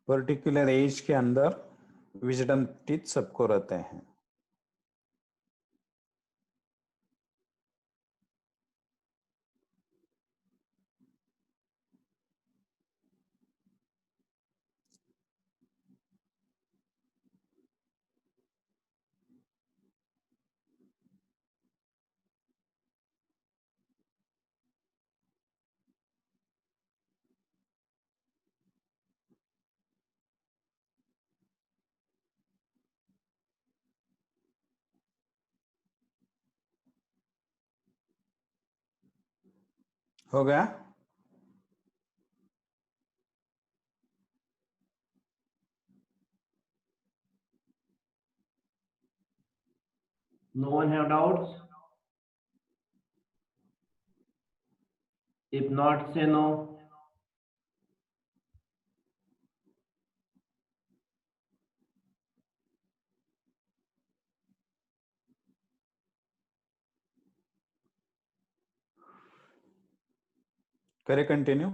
Particular age के अंदर wisdom teeth सबको रहते हैं। हो गया? No one have doubts? If not, say no. करें continue?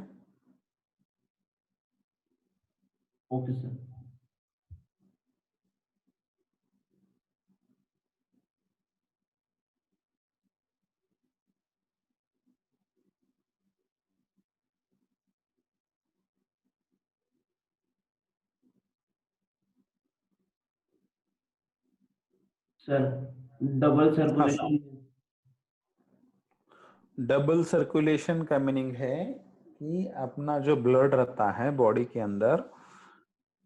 Okay, sir. Sir, double हाँ, circulation. डबल सर्कुलेशन का मीनिंग है कि अपना जो ब्लड रहता है बॉडी के अंदर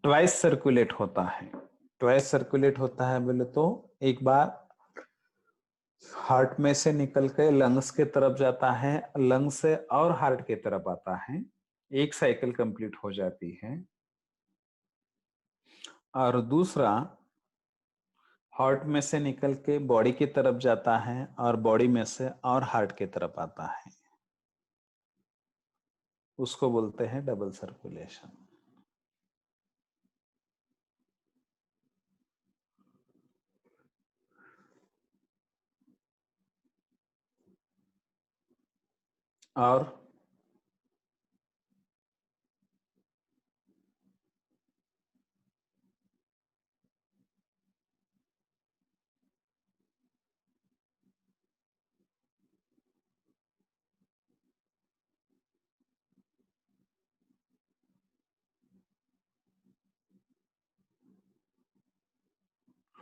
ट्वाइस सर्कुलेट होता है। ट्वाइस सर्कुलेट होता है बोले तो एक बार हार्ट में से निकल के लंग्स के तरफ जाता है, लंग्स से और हार्ट के तरफ आता है, एक साइकिल कंप्लीट हो जाती है। और दूसरा हार्ट में से निकल के बॉडी की तरफ जाता है और बॉडी में से और हार्ट की तरफ आता है, उसको बोलते हैं डबल सर्कुलेशन। और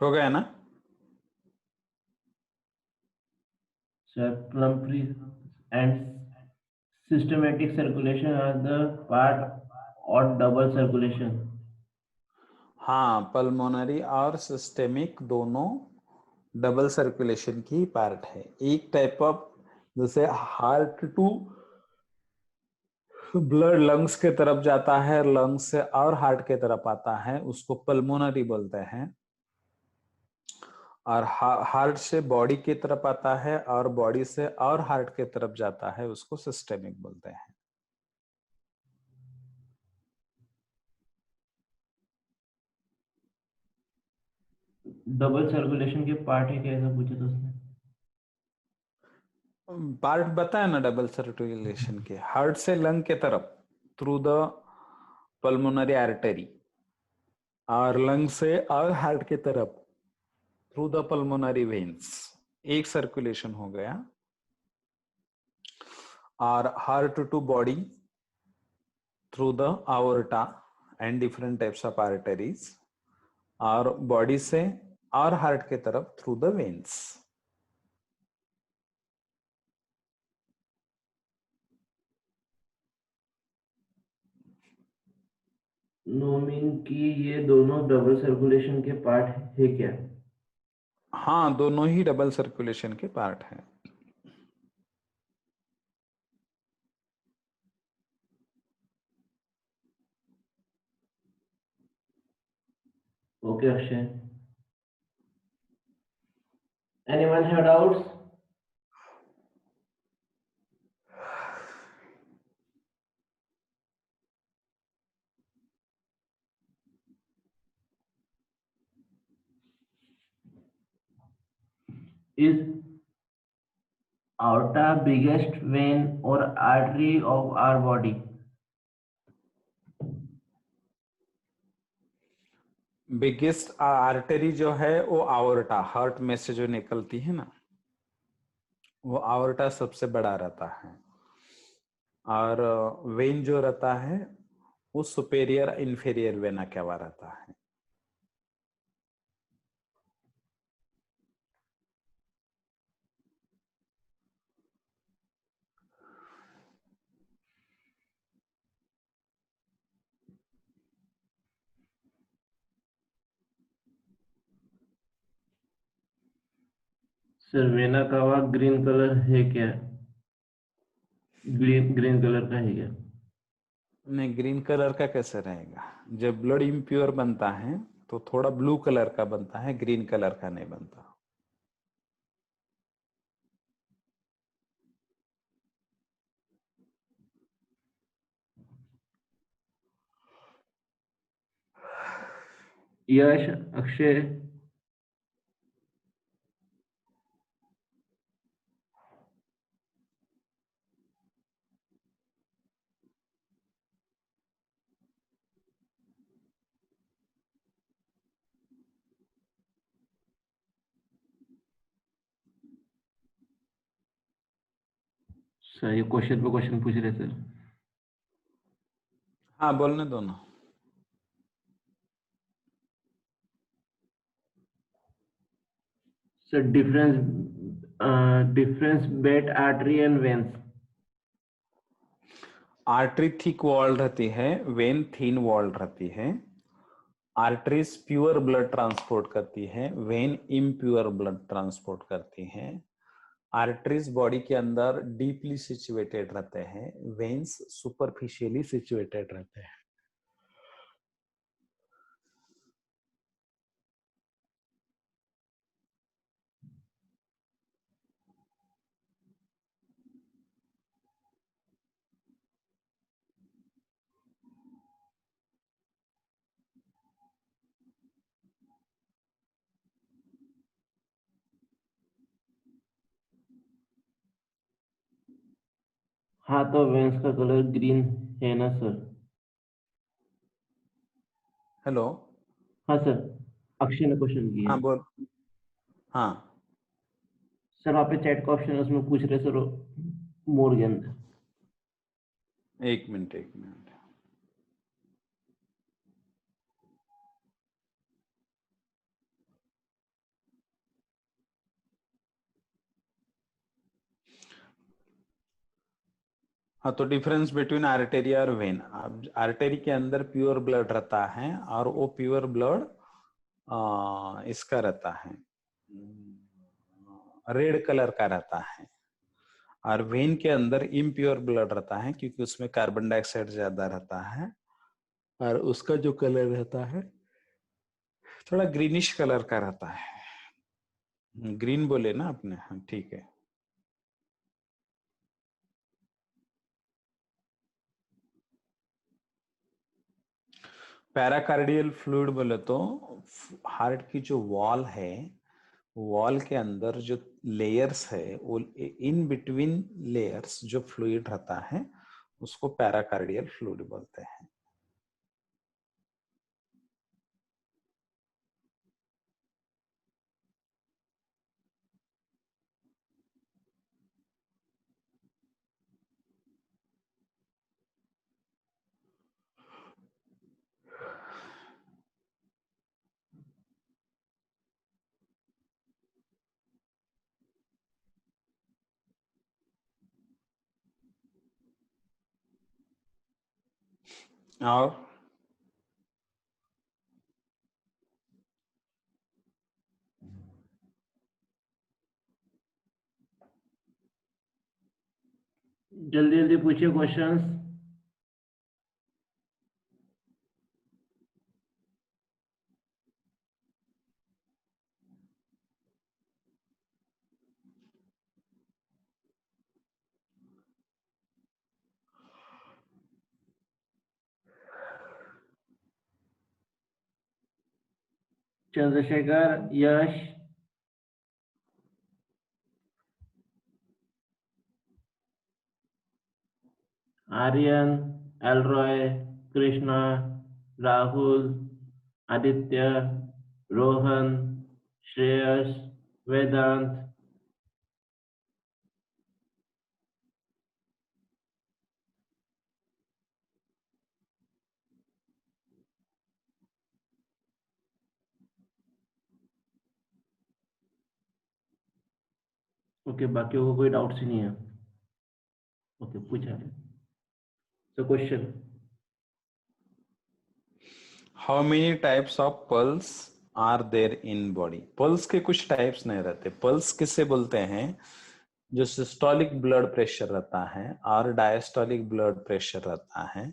हो गया ना? Sir, pulmonary and systematic circulation are the part of double circulation. हाँ, पल्मोनरी और सिस्टेमिक दोनों डबल सर्कुलेशन की पार्ट है। एक टाइप ऑफ जैसे हार्ट टू ब्लड लंग्स के तरफ जाता है, लंग्स से और हार्ट के तरफ आता है, उसको पल्मोनरी बोलते हैं। और हार्ट से बॉडी की तरफ आता है और बॉडी से और हार्ट के तरफ जाता है, उसको सिस्टेमिक बोलते हैं। डबल सर्कुलेशन के पार्ट है क्या, ऐसा पूछा था उसने? पार्ट बताया ना डबल सर्कुलेशन के, हार्ट से लंग के तरफ थ्रू द पल्मोनरी आर्टरी, और लंग से और हार्ट के तरफ थ्रू द पल्मोनरी वेन्स, एक सर्कुलेशन हो गया। और heart to body through the aorta and different types of arteries, और बॉडी से और हार्ट के तरफ through the veins. No mean कि ये दोनों डबल सर्कुलेशन के पार्ट है क्या? हाँ, दोनों ही डबल सर्कुलेशन के पार्ट हैं। Okay Akshay, anyone have doubts? Is aorta biggest vein or artery of our body? Biggest artery जो है वो आवर्टा, हार्ट में से जो निकलती है ना, वो आवर्टा सबसे बड़ा रहता है। और वेन जो रहता है वो सुपेरियर इंफीरियर वेना केवा रहता है। Sir vena cava green colour है क्या? ग्रीन ग्रीन कलर का है क्या? नहीं, ग्रीन कलर का कैसे रहेगा? जब ब्लड इम्प्योर बनता है तो थोड़ा ब्लू कलर का बनता है, ग्रीन कलर का नहीं बनता। यश, अक्षय, सर ये क्वेश्चन पे क्वेश्चन पूछ रहे सर। हाँ, बोलने दो ना। Sir difference bet artery and veins. Artery thick wall रहती है, वेन थिन वॉल रहती है। आर्टरीज प्योर ब्लड ट्रांसपोर्ट करती है, वेन इम्प्योर ब्लड ट्रांसपोर्ट करती है। आर्टरीज बॉडी के अंदर डीपली सिचुएटेड रहते हैं, वेन्स सुपरफिशियली सिचुएटेड रहते हैं। हाँ तो वेन्स का कलर ग्रीन है ना सर? हेलो। हाँ सर, अक्षय ने क्वेश्चन किया हाँ है। बोल। हाँ, सर वहाँ पे चैट का ऑप्शन है, उसमें पूछ रहे सर मोरगन। एक मिनट एक मिनट। हाँ, तो डिफरेंस बिटवीन आर्टेरी और वेन। आर्टेरी के अंदर प्योर ब्लड रहता है और वो प्योर ब्लड इसका रहता है, रेड कलर का रहता है। और वेन के अंदर इम्प्योर ब्लड रहता है क्योंकि उसमें कार्बन डाइऑक्साइड ज्यादा रहता है, और उसका जो कलर रहता है थोड़ा ग्रीनिश कलर का रहता है। ग्रीन बोले ना आपने? हाँ, ठीक है। पैराकार्डियल फ्लूइड बोले तो हार्ट की जो वॉल है, वॉल के अंदर जो लेयर्स है, वो इन बिटवीन लेयर्स जो फ्लूइड रहता है उसको पैराकार्डियल फ्लूइड बोलते हैं। और जल्दी जल्दी पूछिए questions. Chandrashekhar, Yash, Aryan, Elroy, Krishna, Rahul, Aditya, Rohan, Shreyas, Vedant. Okay, बाकियों को कोई डाउट्स ही नहीं है? ओके, पूछा। So question. How many types of pulse are there in body? Pulse के कुछ टाइप्स नहीं रहते। पल्स किसे बोलते हैं? जो सिस्टोलिक ब्लड प्रेशर रहता है और डायस्टोलिक ब्लड प्रेशर रहता है,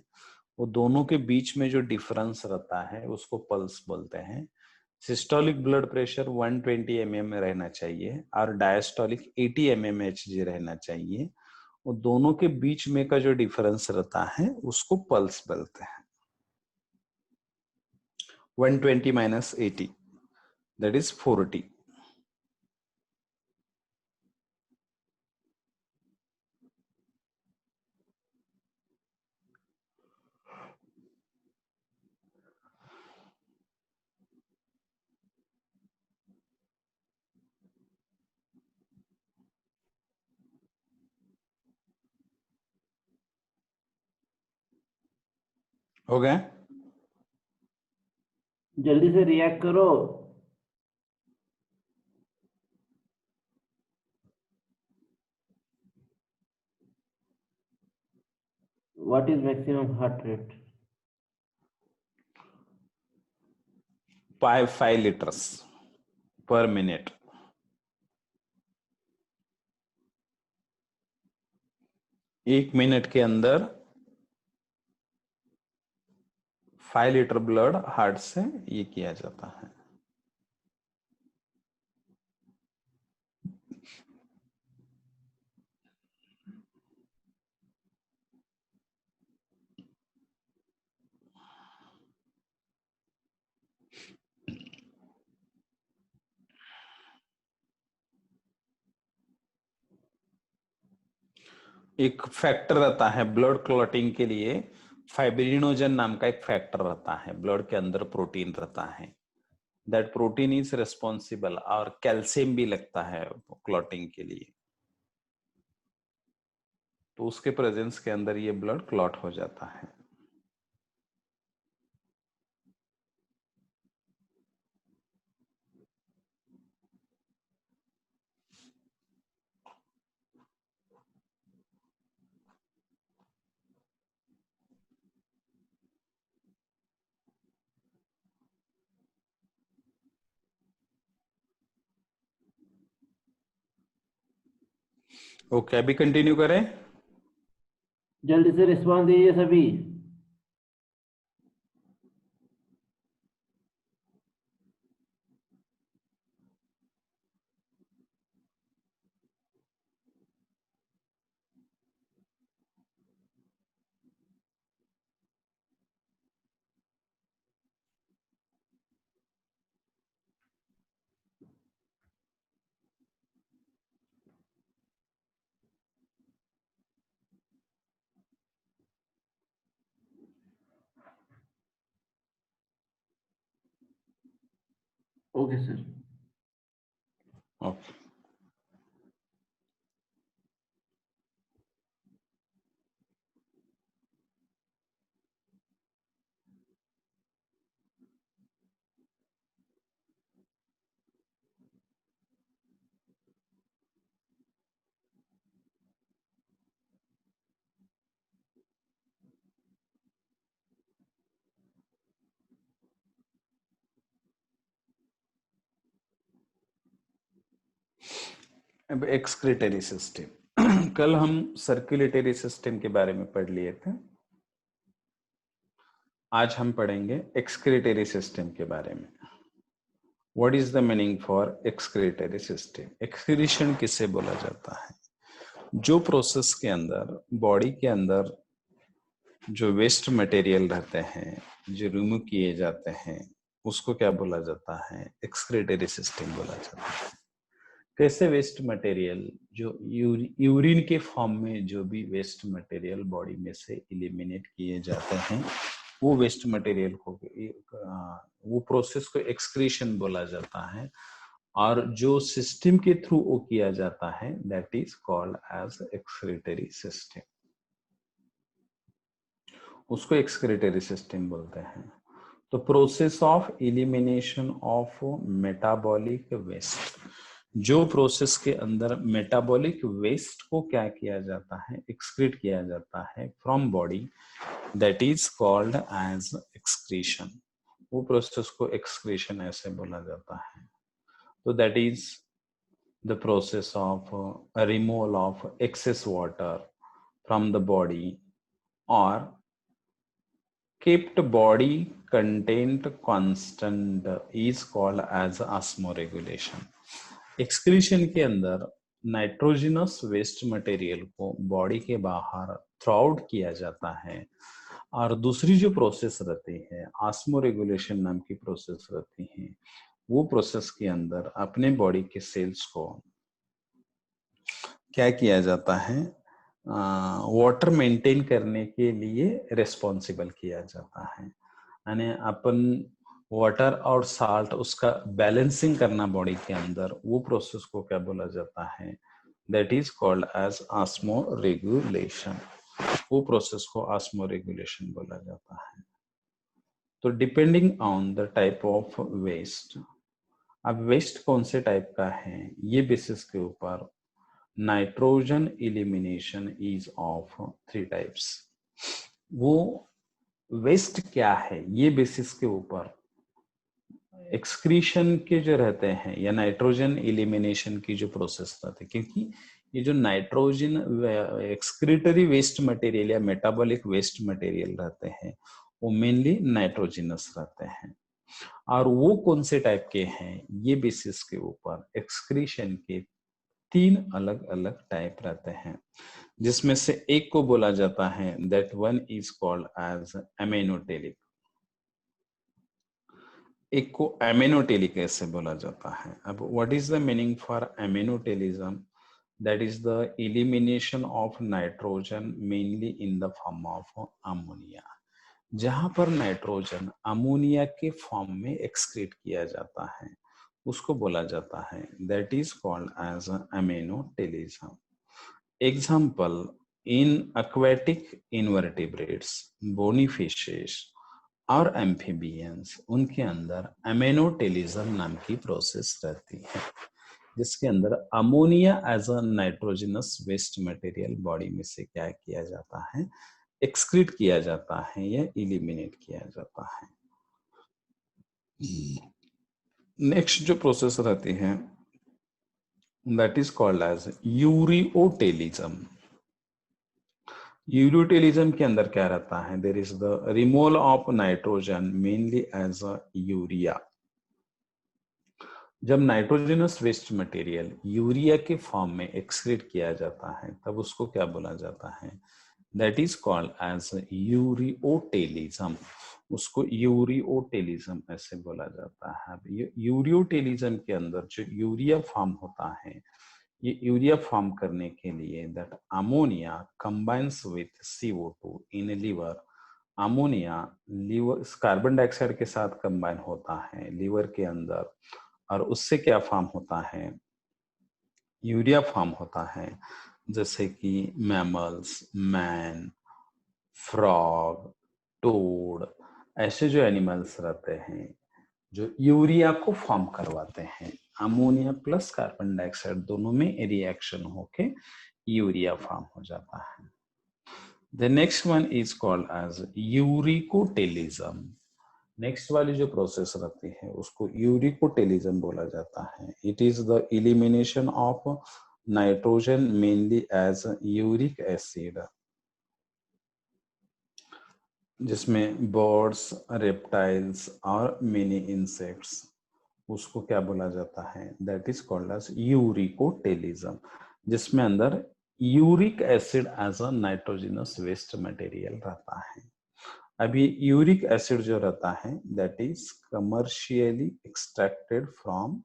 वो दोनों के बीच में जो डिफरेंस रहता है उसको पल्स बोलते हैं। सिस्टोलिक ब्लड प्रेशर 120 mm में रहना चाहिए और डायस्टोलिक 80 mmHg रहना चाहिए। वो दोनों के बीच में का जो डिफरेंस रहता है उसको पल्स बोलते हैं। 120 minus 80, that is 40. हो गया? जल्दी से रिएक्ट करो। What is maximum heart rate? 5 liters per minute. एक मिनट के अंदर 5 लीटर ब्लड हार्ट से ये किया जाता है। एक फैक्टर रहता है ब्लड क्लॉटिंग के लिए, फाइब्रिनोजन नाम का एक फैक्टर रहता है। ब्लड के अंदर प्रोटीन रहता है, दैट प्रोटीन इज रिस्पॉन्सिबल, और कैल्शियम भी लगता है क्लॉटिंग के लिए। तो उसके प्रेजेंस के अंदर ये ब्लड क्लॉट हो जाता है। ओके, अभी कंटिन्यू करें। जल्दी से रिस्पॉन्स दीजिए सभी। Okay sir. ओके, अब एक्सक्रीटरी सिस्टम। कल हम सर्कुलेटरी सिस्टम के बारे में पढ़ लिए थे। आज हम पढ़ेंगे एक्सक्रीटरी सिस्टम के बारे में। What is the meaning for excretory system? Excretion किसे बोला जाता है? जो प्रोसेस के अंदर बॉडी के अंदर जो वेस्ट मटेरियल रहते हैं, जो रिमूव किए जाते हैं, उसको क्या बोला जाता है? एक्सक्रीटरी सिस्टम बोला जाता है। कैसे वेस्ट मटेरियल, जो यूरिन के फॉर्म में जो भी वेस्ट मटेरियल बॉडी में से एलिमिनेट किए जाते हैं, वो वेस्ट मटेरियल को वो प्रोसेस को एक्सक्रीशन बोला जाता है, और जो सिस्टम के थ्रू वो किया जाता है that is called as excretory system, उसको एक्सक्रीटरी सिस्टम बोलते हैं। तो process of elimination of metabolic waste, जो प्रोसेस के अंदर मेटाबॉलिक वेस्ट को क्या किया जाता है, एक्सक्रीट किया जाता है from body, that is called as excretion. वो प्रोसेस को एक्सक्रीशन ऐसे बोला जाता है। तो that is the process of removal of excess water from the body और kept body content constant is called as osmoregulation। Excretion के अंदर नाइट्रोजिनस वेस्ट मटेरियल को बॉडी के बाहर थ्रो आउट किया जाता है, और दूसरी जो प्रोसेस रहती है ऑस्मोरेगुलेशन नाम की प्रोसेस रहती है, वो प्रोसेस के अंदर अपने बॉडी के सेल्स को क्या किया जाता है, वाटर मेंटेन करने के लिए रिस्पॉन्सिबल किया जाता है। यानी अपन वाटर और साल्ट उसका बैलेंसिंग करना बॉडी के अंदर, वो प्रोसेस को क्या बोला जाता है, that is called as osmoregulation. वो प्रोसेस को ऑस्मोरेगुलेशन बोला जाता है। तो depending on the type of waste, अब वेस्ट कौन से टाइप का है ये बेसिस के ऊपर nitrogen elimination is of 3 types. वो वेस्ट क्या है ये बेसिस के ऊपर एक्सक्रीशन के जो रहते हैं या नाइट्रोजन एलिमिनेशन की जो प्रोसेस रहती है, क्योंकि ये जो नाइट्रोजन एक्सक्रीटरी वेस्ट मटेरियल या मेटाबॉलिक वेस्ट मटेरियल रहते हैं वो मेनली नाइट्रोजिनस रहते हैं, और वो कौन से टाइप के हैं ये बेसिस के ऊपर एक्सक्रीशन के 3 अलग अलग टाइप रहते हैं, जिसमें से एक को बोला जाता है that one is called as ammonotelic. एक को एमेनोटेलिक ऐसे बोला जाता है। अब what is the meaning for ammonotelism, that is the elimination of nitrogen mainly in the form of ammonia. जहां पर नाइट्रोजन अमोनिया के फॉर्म में एक्सक्रीट किया जाता है उसको बोला जाता है that is called as ammonotelism. Example in aquatic invertebrates, bony fishes और एम्फीबियंस, उनके अंदर एमेनोटेलिज्म नाम की प्रोसेस रहती है, जिसके अंदर ammonia as a nitrogenous waste material body में से क्या किया जाता है, एक्सक्रीट किया जाता है या इलिमिनेट किया जाता है। नेक्स्ट जो प्रोसेस रहती है that is called as ureotelism. Ureotelism के अंदर क्या रहता है, there is the removal of nitrogen mainly as a urea. जब नाइट्रोजनस वेस्ट मटेरियल यूरिया के फॉर्म में एक्सक्रीट किया जाता है तब उसको क्या बोला जाता है, that is called as ureotelism. उसको यूरियोटेलिज्म ऐसे बोला जाता है। यूरियोटेलिज्म के अंदर जो यूरिया फॉर्म होता है, ये यूरिया फॉर्म करने के लिए that ammonia combines with CO2 in liver. Ammonia liver carbon dioxide के साथ कंबाइन होता है लीवर के अंदर, और उससे क्या फॉर्म होता है, यूरिया फॉर्म होता है। जैसे कि मैमल्स, मैन, फ्रॉग, टोड, ऐसे जो एनिमल्स रहते हैं जो यूरिया को फॉर्म करवाते हैं, अमोनिया प्लस कार्बन डाइऑक्साइड दोनों में रिएक्शन होके यूरिया फॉर्म हो जाता है। The next one is called as uricotelism. Next वाली जो प्रोसेस रहती है उसको यूरिकोटेलिज्म बोला जाता है। It is the elimination of nitrogen mainly as uric acid, जिसमें बर्ड्स, रेप्टाइल्स और मेनी इंसेक्ट्स, उसको क्या बोला जाता है, that is called as uricotelism, जिसमें अंदर uric acid as a nitrogenous waste material रहता है। अभी यूरिक एसिड जो रहता है that is commercially extracted from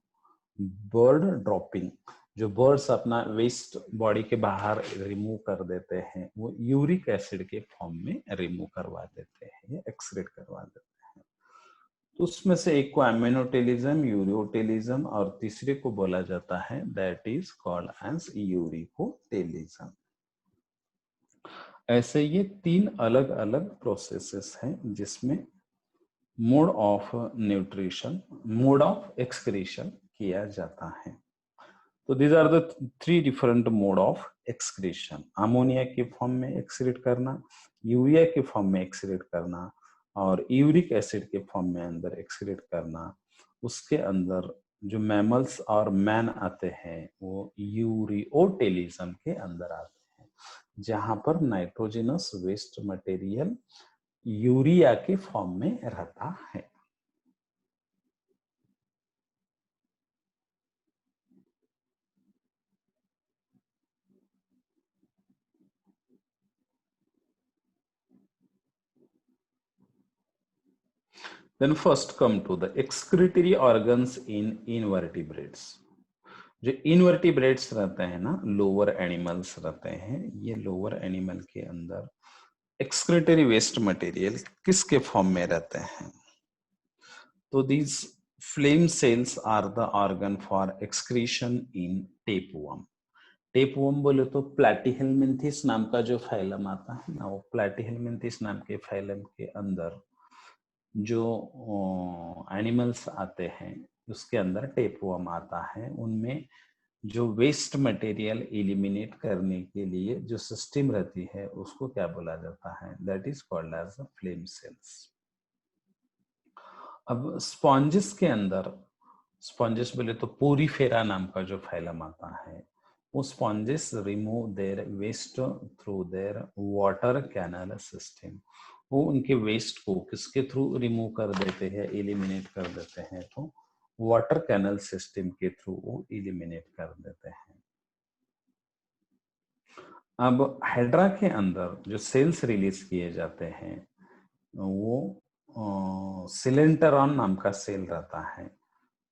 bird dropping. जो बर्ड्स अपना वेस्ट बॉडी के बाहर रिमूव कर देते हैं वो यूरिक एसिड के फॉर्म में रिमूव करवा देते हैं या एक्सक्रीट करवा देते हैं। तो उसमें से एक को एमिनोटेलिज्म, यूरियोटेलिज्म और तीसरे को बोला जाता है that is called as uricotelism. ऐसे ये 3 अलग अलग प्रोसेसेस हैं जिसमें mode of nutrition, mode of excretion किया जाता है। तो these are the 3 different mode of excretion. Ammonia के फॉर्म में एक्सक्रीट करना, यूरिया के फॉर्म में एक्सक्रीट करना और यूरिक एसिड के फॉर्म में अंदर एक्सक्रीट करना। उसके अंदर जो मैमल्स और मैन आते हैं वो यूरियोटेलिज्म के अंदर आते हैं, जहां पर नाइट्रोजनस वेस्ट मटेरियल यूरिया के फॉर्म में रहता है। Then first come to the excretory organs in invertebrates. जो इनवर्टिब्रेट्स रहते हैं ना, लोअर एनिमल्स रहते हैं, ये लोअर एनिमल के अंदर एक्सक्रीटरी वेस्ट मटेरियल किसके फॉर्म में रहते हैं? तो these flame cells are the organ for excretion in tapeworm. Tapeworm बोले तो प्लैटिहेलमिन्थिस नाम का जो फाइलम आता है ना, वो प्लैटिहेलमिन्थिस नाम के फाइलम के अंदर जो एनिमल्स आते हैं उसके अंदर टेपवर्म आता है। उनमें जो वेस्ट मटेरियल एलिमिनेट करने के लिए जो सिस्टम रहती है उसको क्या बोला जाता है? That is called as flame cells. अब स्पॉन्जेस के अंदर, स्पॉन्जेस बोले तो पोरीफेरा नाम का जो फाइलम आता है, वो sponges remove their waste through their water canal system. वो उनके वेस्ट को किसके थ्रू रिमूव कर देते हैं, एलिमिनेट कर देते हैं? तो वाटर कैनल सिस्टम के थ्रू वो एलिमिनेट कर देते हैं। अब हाइड्रा के अंदर जो सेल्स रिलीज किए जाते हैं वो सिलेंटरॉन नाम का सेल रहता है,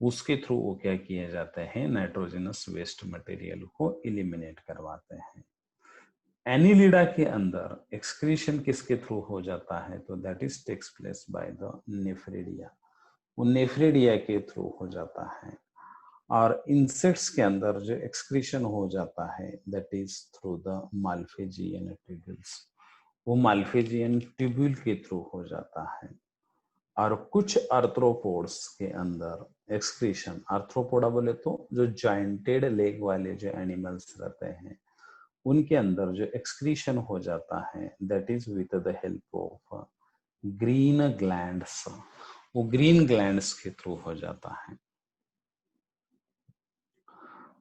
उसके थ्रू वो क्या किए जाते हैं? नाइट्रोजनस वेस्ट मटेरियल को एलिमिनेट करवाते हैं। एनिलिडा के अंदर एक्सक्रीशन किसके थ्रू हो जाता है? तो that is takes place by the nephridia. वो नेफ्रिडिया के थ्रू हो जाता है। और इंसेक्ट्स के अंदर जो एक्सक्रीशन हो जाता है that is through the Malpighian tubules. वो माल्फेजियन ट्यूब्यूल के थ्रू हो जाता है। और कुछ आर्थ्रोपोड्स के अंदर एक्सक्रीशन, आर्थ्रोपोडा बोले तो जो जॉइंटेड लेग वाले जो एनिमल्स रहते हैं उनके अंदर जो एक्सक्रीशन हो जाता है that is with the help of green glands. वो ग्रीन ग्लैंड्स के थ्रू हो जाता है।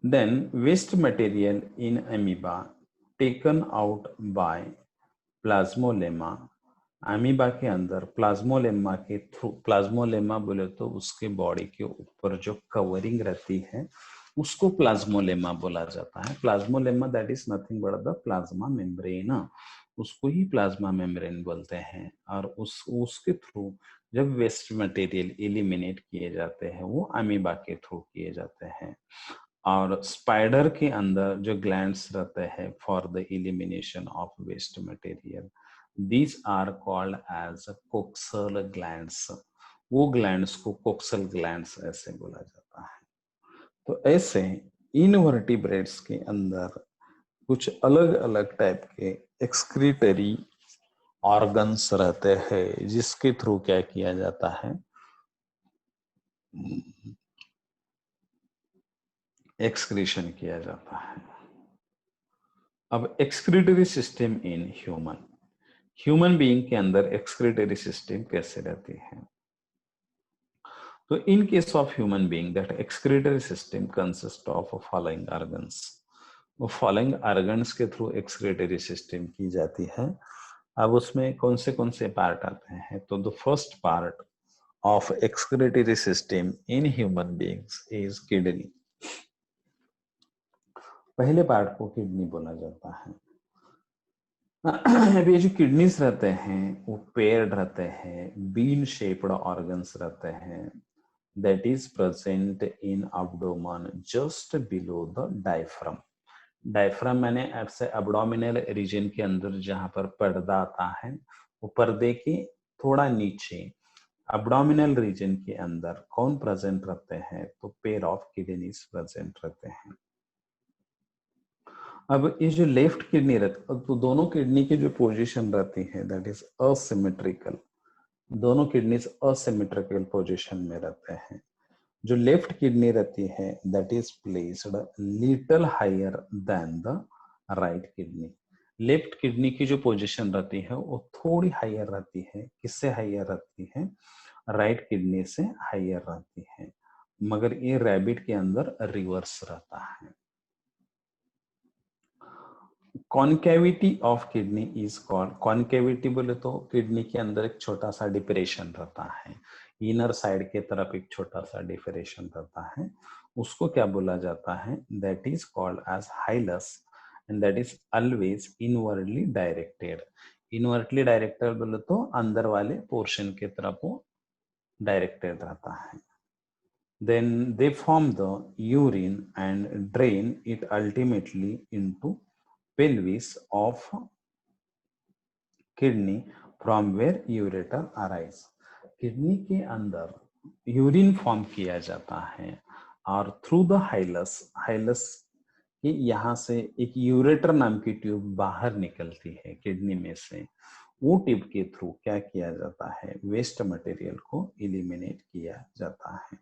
Then waste material in amoeba taken out by plasmolemma। Amoeba के अंदर प्लाज्मोलेमा के थ्रू, प्लाज्मोलेमा बोले तो उसके बॉडी के ऊपर जो कवरिंग रहती है उसको प्लाज्मोलेमा बोला जाता है। Plasmalemma that is nothing but the plasma membrane, उसको ही प्लाज्मा मेम्ब्रेन बोलते हैं। और उसके थ्रू जब वेस्ट मटेरियल एलिमिनेट किए जाते हैं वो अमीबा के थ्रू किए जाते हैं। और स्पाइडर के अंदर जो ग्लैंड्स रहते हैं for the elimination of waste material, these are called as coxal glands. वो ग्लैंड्स को कोक्सल ग्लैंड्स ऐसे बोला जाता है। तो ऐसे इनवर्टिब्रेट्स के अंदर कुछ अलग अलग टाइप के एक्सक्रीटरी ऑर्गन्स रहते हैं जिसके थ्रू क्या किया जाता है? एक्सक्रीशन किया जाता है। अब excretory system in human, human being के अंदर एक्सक्रीटरी सिस्टम कैसे रहती है? तो in case of human being that excretory system consist of following organs. वो फॉलोइंग ऑर्गन्स के थ्रू एक्सक्रीटरी सिस्टम की जाती है। अब उसमें कौन से पार्ट आते हैं? तो the first part of excretory system in human beings is kidney. पहले पार्ट को किडनी बोला जाता है। अब ये जो किडनीज रहते हैं वो पेयर्ड रहते हैं, बीन शेप्ड ऑर्गन्स रहते हैं। that is present in abdomen just below the diaphragm. Diaphragm मैंने ऐसे एब्डोमिनल रीजन के अंदर जहां पर पर्दा आता है, वो पर्दे के थोड़ा नीचे एब्डोमिनल रीजन के अंदर कौन प्रेजेंट रहते हैं? तो पेयर ऑफ किडनीज प्रेजेंट रहते हैं। अब ये जो लेफ्ट किडनी रहती, तो दोनों किडनी की जो पोजीशन रहती है दैट इज असिमेट्रिकल, दोनों किडनीज असिमेट्रिकल पोजीशन में रहते हैं। जो लेफ्ट किडनी रहती है that is placed little higher than the right kidney. Left kidney की जो पोजीशन रहती है वो थोड़ी हायर रहती है। किससे हायर रहती है? राइट किडनी से हायर रहती है, मगर ये रैबिट के अंदर रिवर्स रहता है। Concavity of kidney is called, concavity बोले तो किडनी के अंदर एक छोटा सा डिप्रेशन रहता है, इनर साइड के तरफ एक छोटा सा डिप्रेशन रहता है, उसको क्या बोला जाता है? That is called as hilus and that is always inwardly directed. Inwardly directed बोले तो अंदर वाले पोर्शन के तरफ वो डायरेक्टेड रहता है। then they form the urine and drain it ultimately into pelvis of kidney from where ureter arise। Kidney के अंदर यूरिन फॉर्म किया जाता है और थ्रू द हाइलस, हाइलस के यहाँ से एक यूरेटर नाम की ट्यूब बाहर निकलती है किडनी में से, वो ट्यूब के थ्रू क्या किया जाता है? वेस्ट मटेरियल को एलिमिनेट किया जाता है।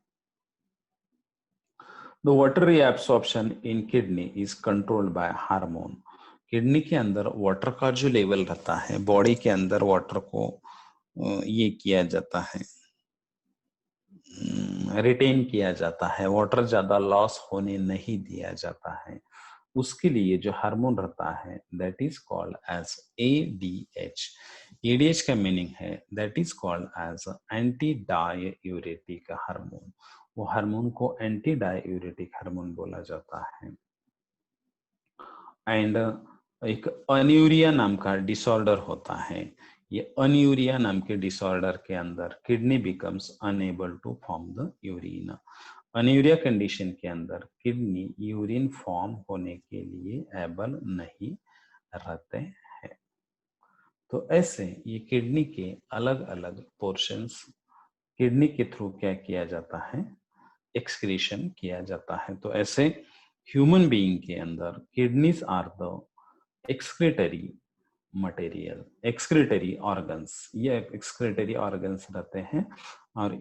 The water reabsorption in kidney is controlled by hormone। Kidney के अंदर वाटर का जो लेवल रहता है, बॉडी के अंदर वाटर को ये किया जाता है, रिटेन किया जाता है, वाटर ज्यादा लॉस होने नहीं दिया जाता है। उसके लिए जो हार्मोन रहता है that is called as ADH। ADH का मीनिंग है that is called as anti diuretic hormone. वो हार्मोन को एंटी डाययूरेटिक हार्मोन बोला जाता है। एंड एक अनयूरिया नाम का डिसऑर्डर होता है। ये अनयूरिया नाम के डिसऑर्डर के अंदर kidney becomes unable to form the urine. Anuria condition के अंदर किडनी यूरिन फॉर्म होने के लिए एबल नहीं रहते हैं। तो ऐसे ये किडनी के अलग अलग पोर्शंस किडनी के थ्रू क्या किया जाता है? एक्सक्रीशन किया जाता है। तो ऐसे ह्यूमन बीइंग के अंदर kidneys are the excretory material, excretory organs, ये एक्सक्रीटरी ऑर्गन्स रहते हैं और